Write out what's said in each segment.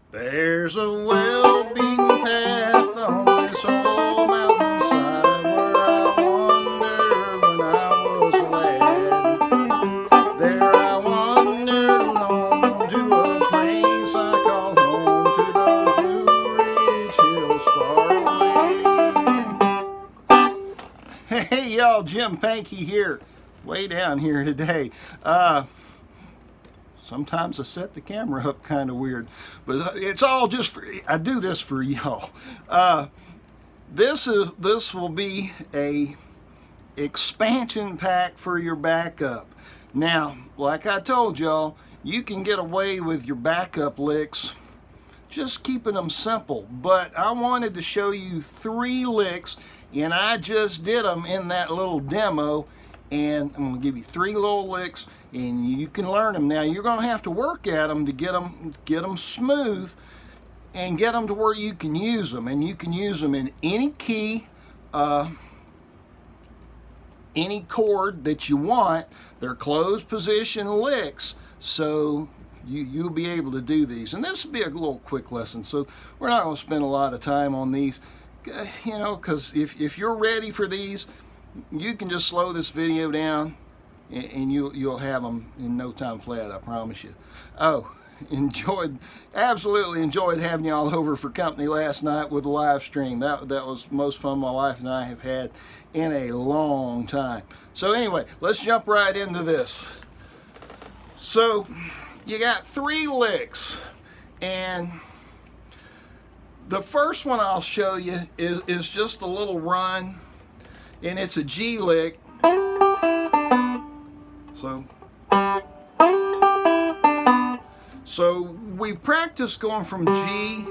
There's a well-beaten path on this old mountainside where I wandered when I was a lad. There I wandered alone to a place I call home, to those Blue Ridge hills far away. Hey y'all, Jim Pankey here, way down here today. Sometimes I set the camera up kind of weird, but it's all just for, I do this for y'all. This will be a expansion pack for your backup. Now, like I told y'all, you can get away with your backup licks just keeping them simple, but I wanted to show you 3 licks, and I just did them in that little demo, and I'm going to give you 3 little licks and you can learn them. Now you're going to have to work at them to get them smooth and get them to where you can use them, and you can use them in any key, any chord that you want. They're closed position licks, so you'll be able to do these. And this will be a little quick lesson, so we're not going to spend a lot of time on these, you know, because if you're ready for these, you can just slow this video down and you'll have them in no time flat, I promise you. Oh, absolutely enjoyed having y'all over for company last night with the live stream. That was the most fun my wife and I have had in a long time. So anyway, let's jump right into this. So you got 3 licks, and the first one I'll show you is just a little run, and it's a G lick. So we practiced going from G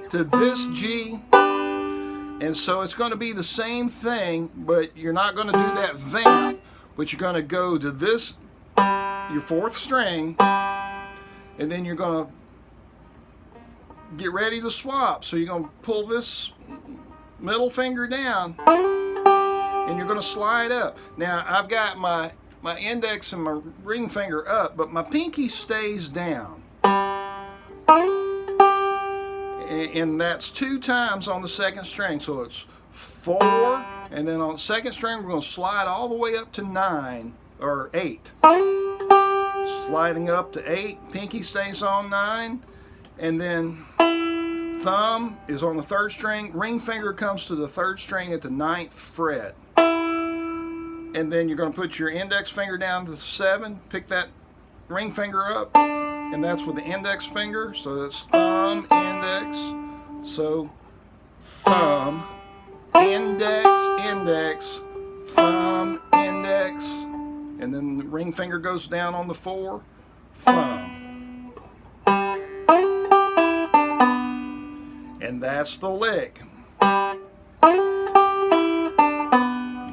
to this G, and so it's going to be the same thing, but you're not going to do that vamp, but you're going to go to this, your 4th string, and then you're going to get ready to swap. So you're going to pull this middle finger down and you're going to slide up. Now I've got my index and my ring finger up, but my pinky stays down, and that's 2 times on the 2nd string. So it's 4, and then on the 2nd string we're going to slide all the way up to 9 or 8, sliding up to 8, pinky stays on 9, and then thumb is on the 3rd string, ring finger comes to the 3rd string at the 9th fret, and then you're going to put your index finger down to the 7, pick that ring finger up, and that's with the index finger. So that's thumb, index, so thumb, index, index, thumb, index, and then the ring finger goes down on the 4, thumb, and that's the lick.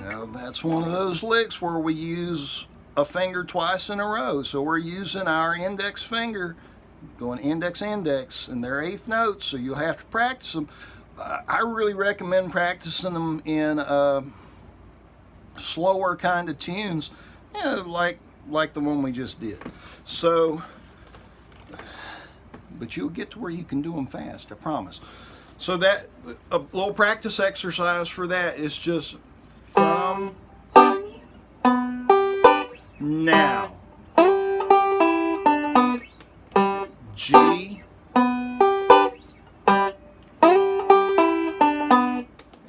Now that's one of those licks where we use a finger twice in a row. So we're using our index finger, going index, index, and they're 8th notes, so you'll have to practice them. I really recommend practicing them in slower kind of tunes, you know, like the one we just did. So, but you'll get to where you can do them fast, I promise. So that a little practice exercise for that is just thumb, now, G,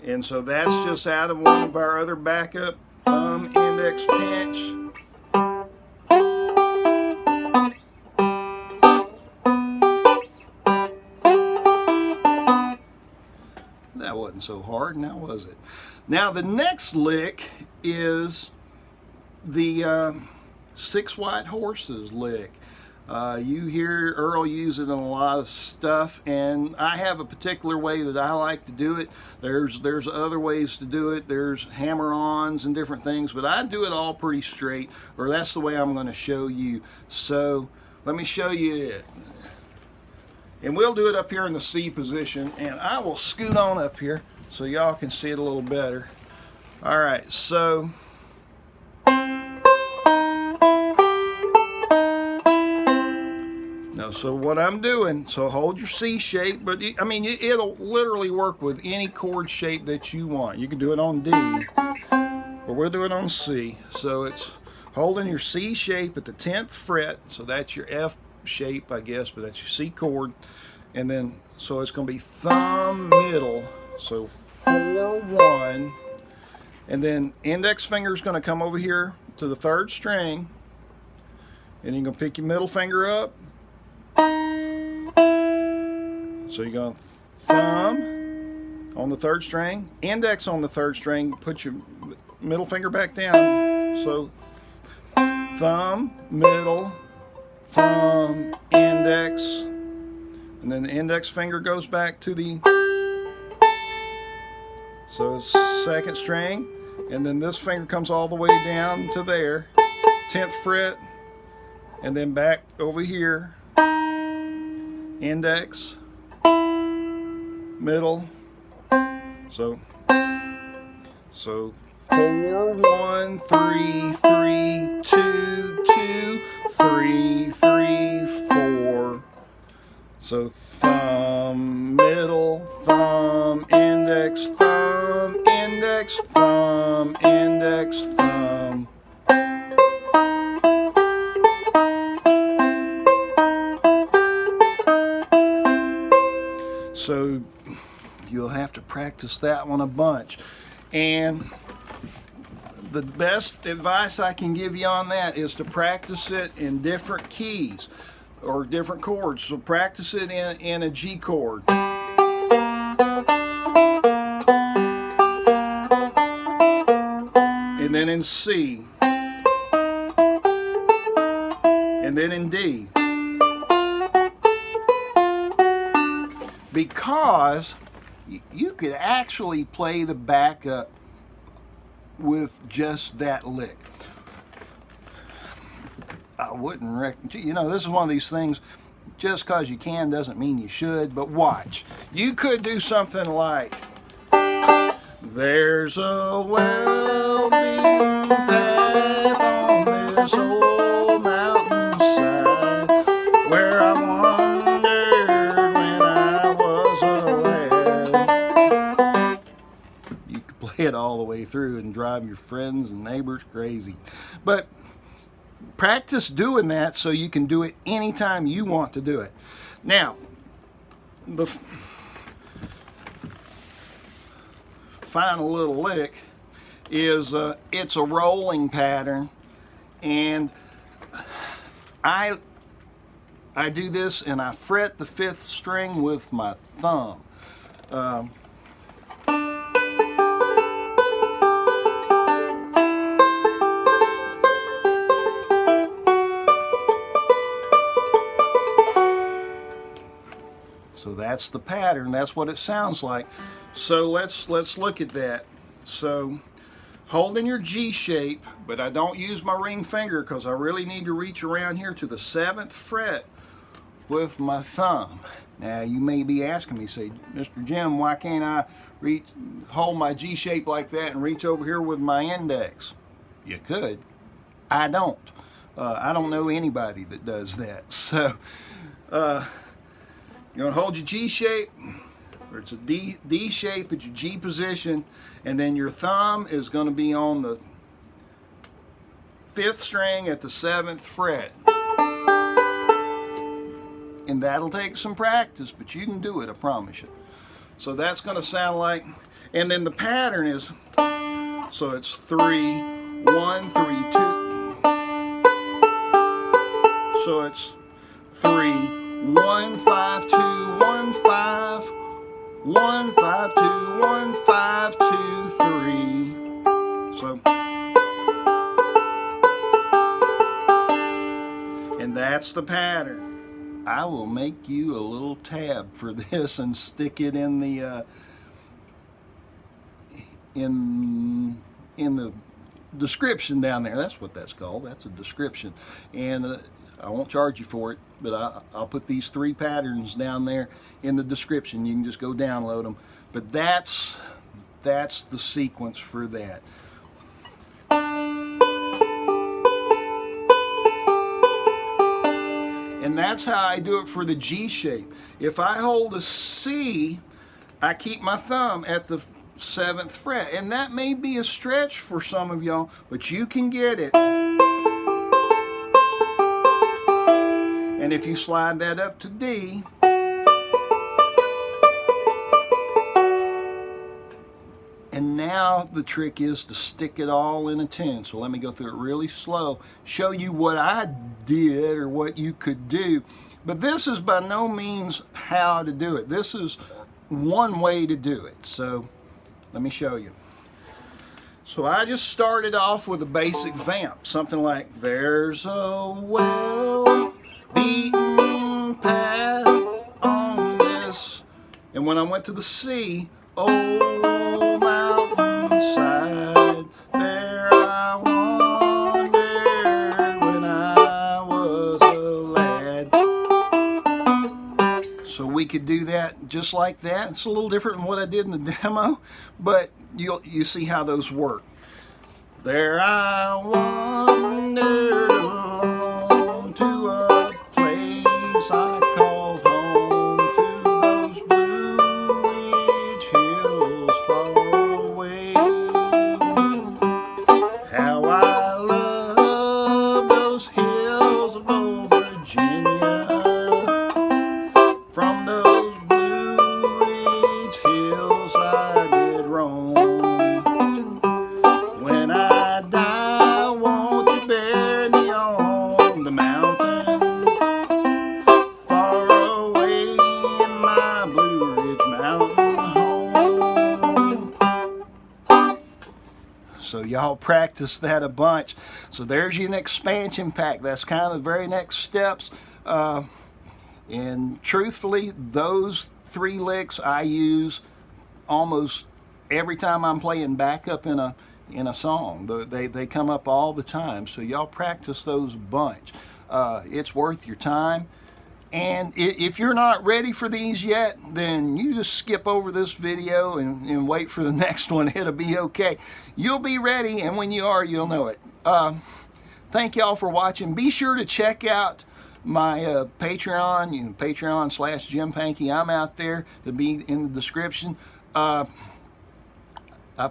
and so that's just out of one of our other backup, thumb, index, pinch. That wasn't so hard, now was it? Now the next lick is the 6 White Horses lick. You hear Earl use it in a lot of stuff, and I have a particular way that I like to do it. There's other ways to do it. There's hammer-ons and different things, but I do it all pretty straight, or that's the way I'm going to show you. So let me show you it. And we'll do it up here in the C position, and I will scoot on up here so y'all can see it a little better. All right, so Now, so what I'm doing, so hold your C shape, but I mean, it'll literally work with any chord shape that you want. You can do it on D, but we'll do it on C. So it's holding your C shape at the 10th fret, so that's your F shape, I guess, but that's your C chord. And then, so it's going to be thumb, middle, so 4, 1, and then index finger is going to come over here to the 3rd string, and you're going to pick your middle finger up. So you're going to thumb on the 3rd string, index on the 3rd string, put your middle finger back down. So thumb, middle, thumb, index, and then the index finger goes back to the, so 2nd string, and then this finger comes all the way down to there, 10th fret, and then back over here, index, middle, so 4, 1, 3, 3, 2, 2, 3, 3, 4. So thumb, middle, thumb, index, thumb, index, thumb, index, thumb. So you'll have to practice that one a bunch. And the best advice I can give you on that is to practice it in different keys or different chords. So practice it in a G chord. And then in C. And then in D. Because you could actually play the backup with just that lick. I wouldn't recommend, you know, this is one of these things, just because you can doesn't mean you should, but watch. You could do something like, there's a well-being path on this old mountainside where I wandered when I was a lad. You could play it all the way through and drive your friends and neighbors crazy. But practice doing that so you can do it anytime you want to do it. Now, the final little lick is it's a rolling pattern, and I do this and I fret the 5th string with my thumb. So that's the pattern, that's what it sounds like. So let's look at that. So holding your G shape, but I don't use my ring finger because I really need to reach around here to the 7th fret with my thumb. Now you may be asking me, say, Mr. Jim, why can't I hold my G shape like that and reach over here with my index? You could. I don't. I don't know anybody that does that. So you're going to hold your G shape, or it's a D shape at your G position, and then your thumb is going to be on the 5th string at the 7th fret. And that'll take some practice, but you can do it, I promise you. So that's going to sound like, and then the pattern is, so it's 3, 1, 3, 2. So it's 3, 1, 5, 2, 1, 5, 1, 5, 2, 1, 5, 2, 3. So, and that's the pattern. I will make you a little tab for this and stick it in the in the description down there. That's what that's called. That's a description, and I won't charge you for it, but I'll put these 3 patterns down there in the description. You can just go download them. But that's the sequence for that. And that's how I do it for the G shape. If I hold a C, I keep my thumb at the 7th fret. And that may be a stretch for some of y'all, but you can get it. And if you slide that up to D, and now the trick is to stick it all in a tune. So let me go through it really slow, show you what I did or what you could do. But this is by no means how to do it. This is one way to do it. So let me show you. So I just started off with a basic vamp, something like, there's a well-beaten path on this. And when I went to the C, oh mountainside, there I wandered when I was a lad. So we could do that just like that. It's a little different than what I did in the demo, but you see how those work. There I wandered alone to a place I called home, to those Blue Ridge hills far away. How I love those hills of old Virginia. From those Blue Ridge hills I did roam. When I die, won't you bury me on the mountain, far away in my Blue Ridge mountain home. So y'all practice that a bunch. So there's your expansion pack. That's kind of the very next steps. And truthfully, those 3 licks I use almost every time I'm playing backup in a song. They come up all the time. So y'all practice those a bunch. It's worth your time. And if you're not ready for these yet, then you just skip over this video and wait for the next one. It'll be okay. You'll be ready, and when you are, you'll know it. Thank y'all for watching. Be sure to check out my Patreon, Patreon/Jim Pankey. I'm out there. It'll be in the description. I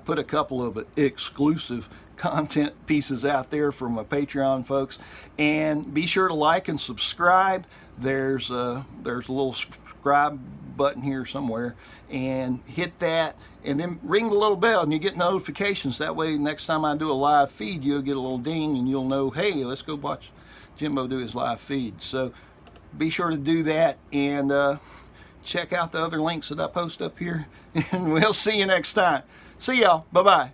put a couple of exclusive content pieces out there for my Patreon folks. And be sure to like and subscribe. There's a little subscribe button here somewhere, and hit that, and then ring the little bell and you get notifications. That way next time I do a live feed, you'll get a little ding and you'll know, hey, let's go watch Jimbo do his live feed. So be sure to do that, and check out the other links that I post up here, and we'll see you next time. See y'all. Bye-bye.